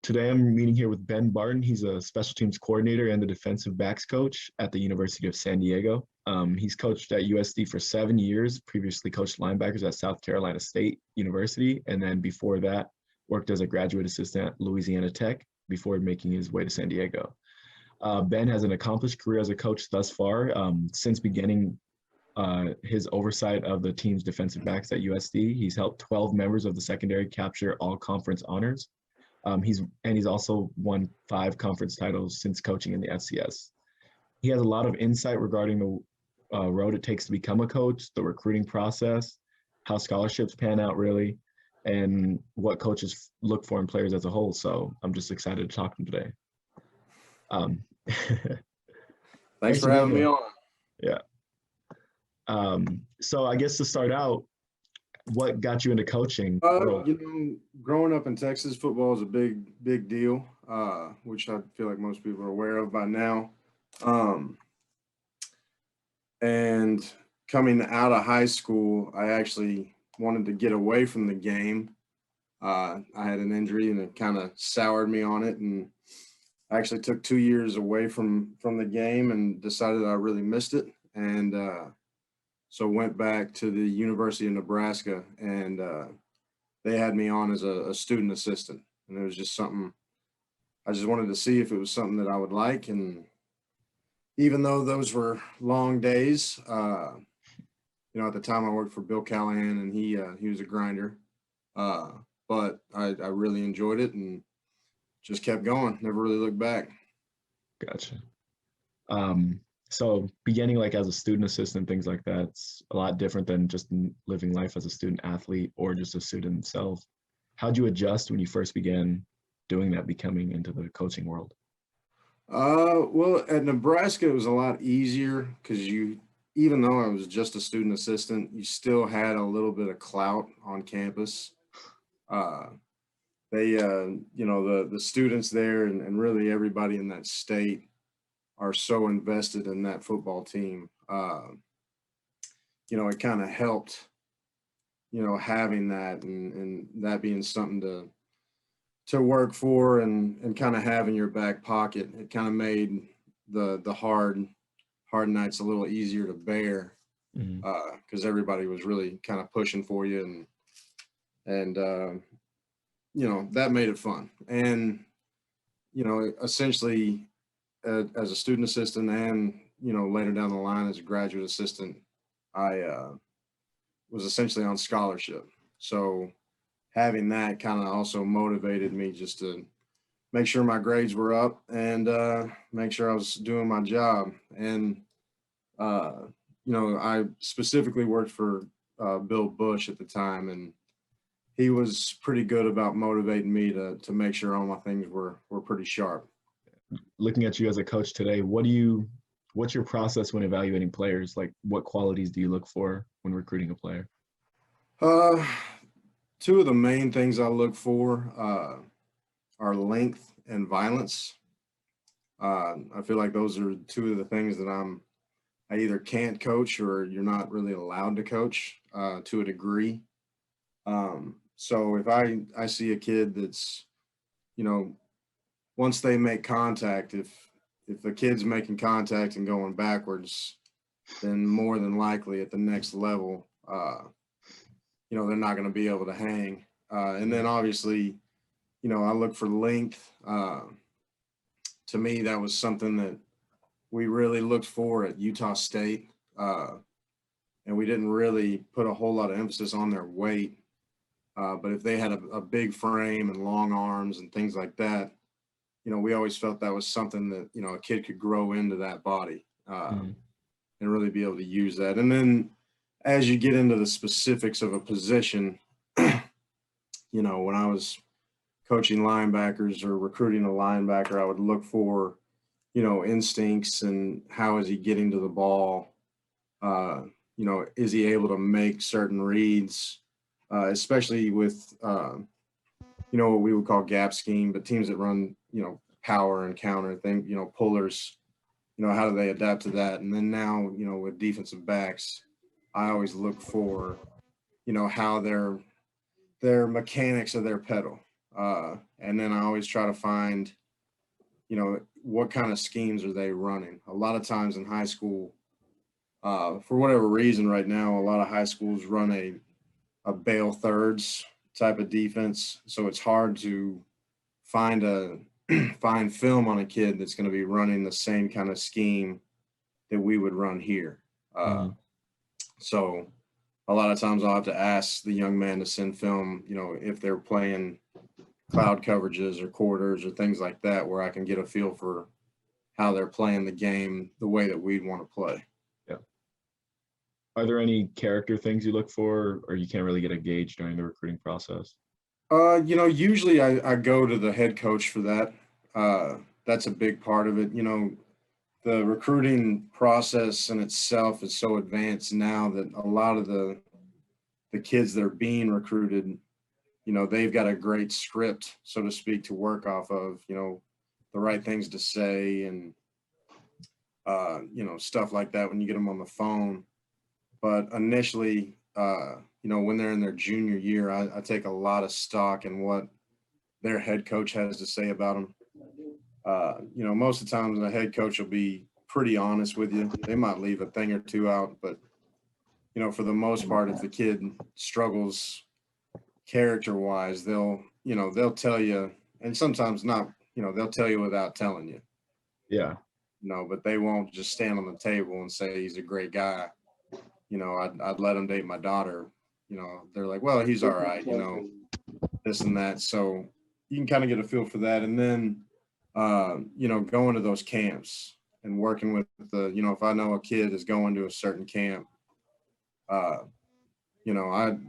Today I'm meeting here with Ben Barton. He's a special teams coordinator and the defensive backs coach at the University of San Diego. He's coached at USD for 7 years, previously coached linebackers at South Carolina State University, and then before that, worked as a graduate assistant at Louisiana Tech before making his way to San Diego. Ben has an accomplished career as a coach thus far, since beginning his oversight of the team's defensive backs at USD. He's helped 12 members of the secondary capture all conference honors. He's also won 5 conference titles since coaching in the FCS. He has a lot of insight regarding the road it takes to become a coach, the recruiting process, how scholarships pan out really, and what coaches look for in players as a whole. So I'm just excited to talk to him today. Thanks for having me on. Yeah. So I guess to start out, what got you into coaching? Growing up in Texas, football is a big deal, which I feel like most people are aware of by now. And coming out of high school, I actually wanted to get away from the game. I had an injury and it kind of soured me on it. And I actually took 2 years away from the game and decided I really missed it. And so went back to the University of Nebraska, and they had me on as a student assistant. And it was just something I just wanted to see if it was something that I would like. And even though those were long days, at the time I worked for Bill Callahan, and he was a grinder. But I really enjoyed it and just kept going. Never really looked back. Gotcha. So beginning like as a student assistant, things like that, it's a lot different than just living life as a student athlete or just a student himself. How'd you adjust when you first began doing that, becoming into the coaching world? Well, at Nebraska, it was a lot easier because even though I was just a student assistant, you still had a little bit of clout on campus. The students there and really everybody in that state are so invested in that football team. It kind of helped, having that and that being something to work for and kind of have in your back pocket. It kind of made the hard nights a little easier to bear because everybody was really kind of pushing for you and that made it fun. And, essentially, as a student assistant and, later down the line as a graduate assistant, I was essentially on scholarship. So having that kind of also motivated me just to make sure my grades were up and make sure I was doing my job. And, I specifically worked for Bill Bush at the time, and he was pretty good about motivating me to make sure all my things were pretty sharp. Looking at you as a coach today, what's your process when evaluating players? Like, what qualities do you look for when recruiting a player? 2 of the main things I look for are length and violence. I feel like those are 2 of the things that I either can't coach or you're not really allowed to coach to a degree. So if I see a kid that's, once they make contact, if the kid's making contact and going backwards, then more than likely at the next level, they're not going to be able to hang. And then obviously, I look for length. To me, that was something that we really looked for at Utah State. And we didn't really put a whole lot of emphasis on their weight. But if they had a big frame and long arms and things like that, we always felt that was something that, a kid could grow into that body and really be able to use that. And then as you get into the specifics of a position, when I was coaching linebackers or recruiting a linebacker, I would look for, instincts and how is he getting to the ball? Is he able to make certain reads, especially with, what we would call gap scheme, but teams that run, power and counter thing, pullers, how do they adapt to that? And then now, with defensive backs, I always look for, how their mechanics of their pedal. And then I always try to find, what kind of schemes are they running? A lot of times in high school, for whatever reason right now, a lot of high schools run a bail thirds type of defense. So it's hard to find find film on a kid that's going to be running the same kind of scheme that we would run here. Mhm. So a lot of times I'll have to ask the young man to send film, if they're playing cloud coverages or quarters or things like that, where I can get a feel for how they're playing the game the way that we'd want to play. Yeah. Are there any character things you look for, or you can't really get a gauge during the recruiting process? Usually I go to the head coach for that. That's a big part of it. The recruiting process in itself is so advanced now that a lot of the kids that are being recruited, they've got a great script, so to speak, to work off of, the right things to say and, stuff like that when you get them on the phone. But initially, when they're in their junior year, I take a lot of stock in what their head coach has to say about them. Most of the time the head coach will be pretty honest with you. They might leave a thing or two out, but for the most part, if the kid struggles character wise, they'll tell you, and sometimes not, they'll tell you without telling you, Yeah. but they won't just stand on the table and say he's a great guy. I'd let him date my daughter. They're like, well, he's all right, this and that. So you can kind of get a feel for that. And then, going to those camps and working with if I know a kid is going to a certain camp,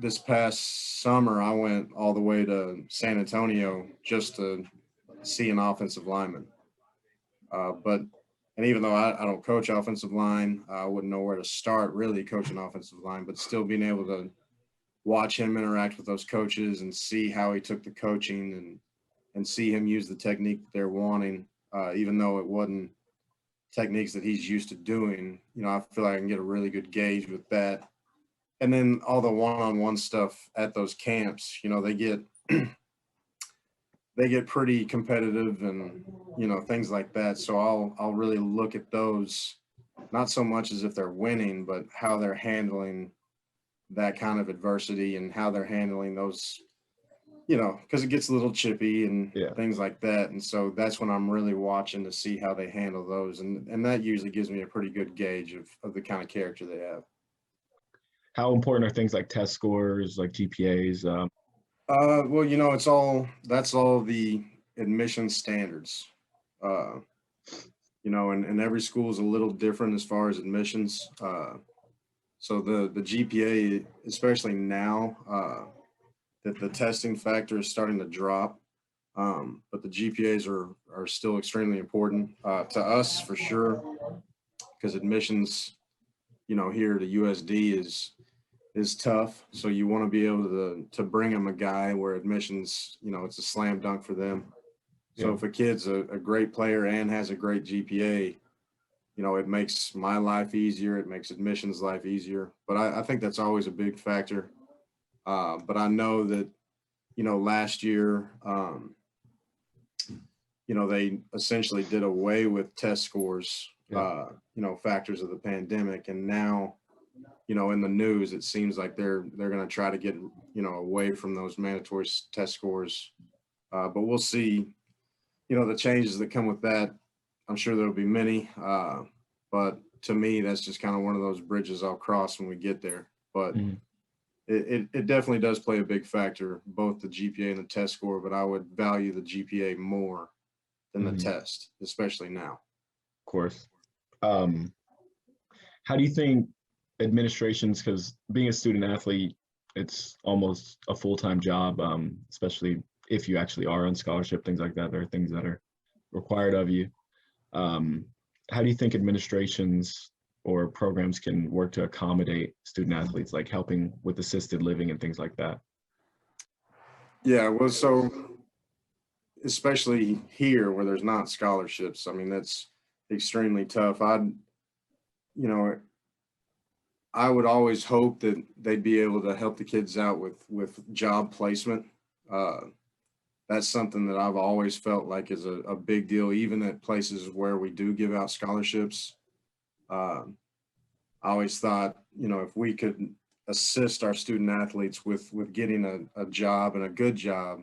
this past summer, I went all the way to San Antonio just to see an offensive lineman. And even though I don't coach offensive line, I wouldn't know where to start really coaching offensive line, but still being able to watch him interact with those coaches and see how he took the coaching and see him use the technique that they're wanting, even though it wasn't techniques that he's used to doing. I feel like I can get a really good gauge with that. And then all the one-on-one stuff at those camps, they get they get pretty competitive and things like that. So I'll really look at those, not so much as if they're winning, but how they're handling that kind of adversity and how they're handling those, because it gets a little chippy and Yeah. things like that. And so that's when I'm really watching to see how they handle those. And that usually gives me a pretty good gauge of the kind of character they have. How important are things like test scores, like GPAs? Well, that's all the admission standards. Uh, and every school is a little different as far as admissions. So the GPA, especially now, that the testing factor is starting to drop, but the GPAs are still extremely important to us for sure, because admissions, here to USD is tough. So you want to be able to bring them a guy where admissions, it's a slam dunk for them. So Yeah. if a kid's a great player and has a great GPA, it makes my life easier. It makes admissions life easier. But I think that's always a big factor. But I know that, last year, they essentially did away with test scores, Yeah. factors of the pandemic. And now, in the news, it seems like they're going to try to get, away from those mandatory test scores. But we'll see, the changes that come with that. I'm sure there'll be many. But to me, that's just kind of one of those bridges I'll cross when we get there. But Mhm. it definitely does play a big factor, both the GPA and the test score, but I would value the GPA more than the Mhm. test, especially now. Of course. Um, how do you think administrations, because being a student athlete, it's almost a full-time job, especially if you actually are on scholarship, things like that. There are things that are required of you. How do you think administrations or programs can work to accommodate student athletes, like helping with assisted living and things like that? Yeah, well, so especially here where there's not scholarships, I mean, that's extremely tough. You know, I would always hope that they'd be able to help the kids out with job placement. Uh, that's something that I've always felt like is a big deal, even at places where we do give out scholarships. Um, I always thought, if we could assist our student athletes with getting a job and a good job,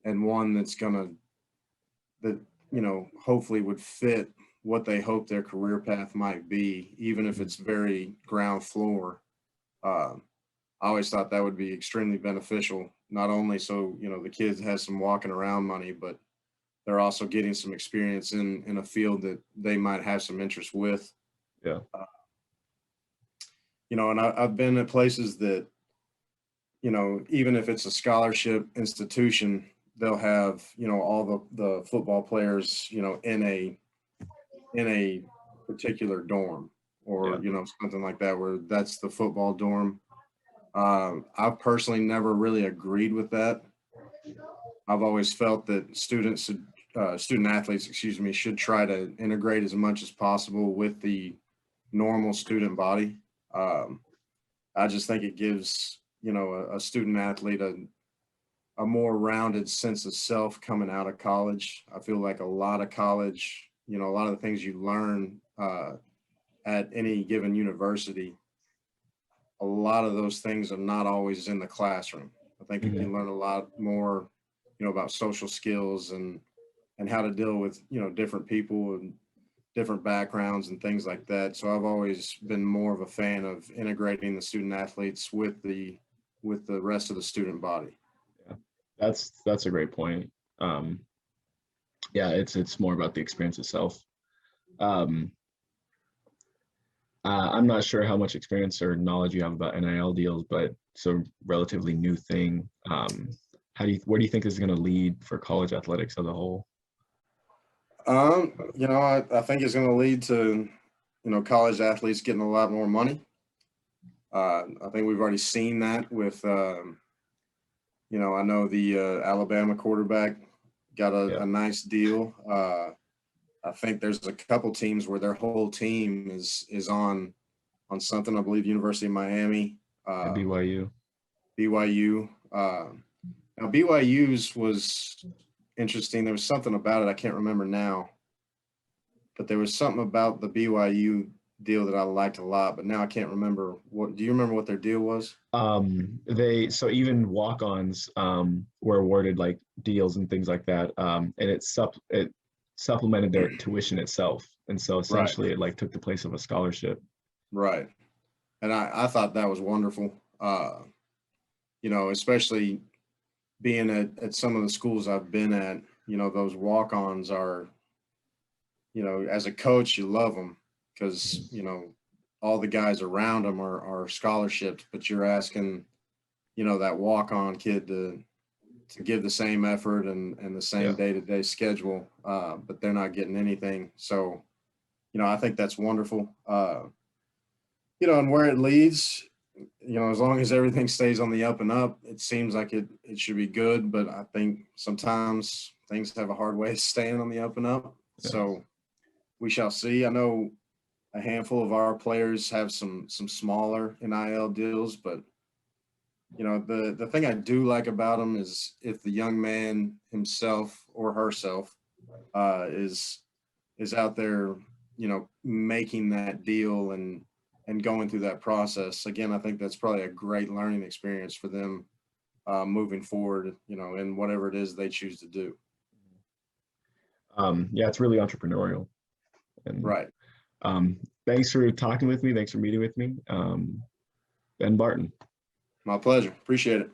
and one that's gonna that hopefully would fit what they hope their career path might be, even if it's very ground floor. Um, I always thought that would be extremely beneficial, not only so the kids has some walking around money, but they're also getting some experience in a field that they might have some interest with. Yeah. And I've been at places that, even if it's a scholarship institution, they'll have, all the football players, in a particular dorm, or, Yeah. something like that, where that's the football dorm. I've personally never really agreed with that. I've always felt that student athletes, excuse me, should try to integrate as much as possible with the normal student body. Um, I just think it gives, a student athlete a more rounded sense of self coming out of college. I feel like a lot of college, a lot of the things you learn at any given university, a lot of those things are not always in the classroom. I think you Mhm. can learn a lot more, about social skills and how to deal with, different people and different backgrounds and things like that. So I've always been more of a fan of integrating the student athletes with the rest of the student body. Yeah. That's a great point. Um, yeah, it's more about the experience itself. Um, I'm not sure how much experience or knowledge you have about NIL deals, but it's a relatively new thing. Where do you think this is going to lead for college athletics as a whole? I think it's going to lead to, college athletes getting a lot more money. I think we've already seen that with, I know the Alabama quarterback got Yeah, a nice deal. I think there's a couple teams where their whole team is on something. I believe University of Miami, yeah, um, BYU. BYU. Now BYU's was interesting. There was something about it I can't remember now, but there was something about the BYU deal that I liked a lot. But now I can't remember. What do you remember what their deal was? So even walk-ons were awarded like deals and things like that, and it supplemented their tuition itself, and so Right, essentially it like took the place of a scholarship. right. And I thought that was wonderful. Especially being at some of the schools I've been at, those walk-ons are, as a coach, you love them because, Mhm. all the guys around them are scholarships, but you're asking, that walk-on kid to give the same effort and the same Yeah. day-to-day schedule, but they're not getting anything. So, I think that's wonderful. And where it leads, as long as everything stays on the up and up, it seems like it should be good. But I think sometimes things have a hard way of staying on the up and up. Yeah. So we shall see. I know a handful of our players have some smaller NIL deals, but the thing I do like about them is if the young man himself or herself is out there, making that deal and going through that process. Again, I think that's probably a great learning experience for them moving forward, in whatever it is they choose to do. Yeah, it's really entrepreneurial. And Right. thanks for talking with me. Thanks for meeting with me. Ben Barton. My pleasure. Appreciate it.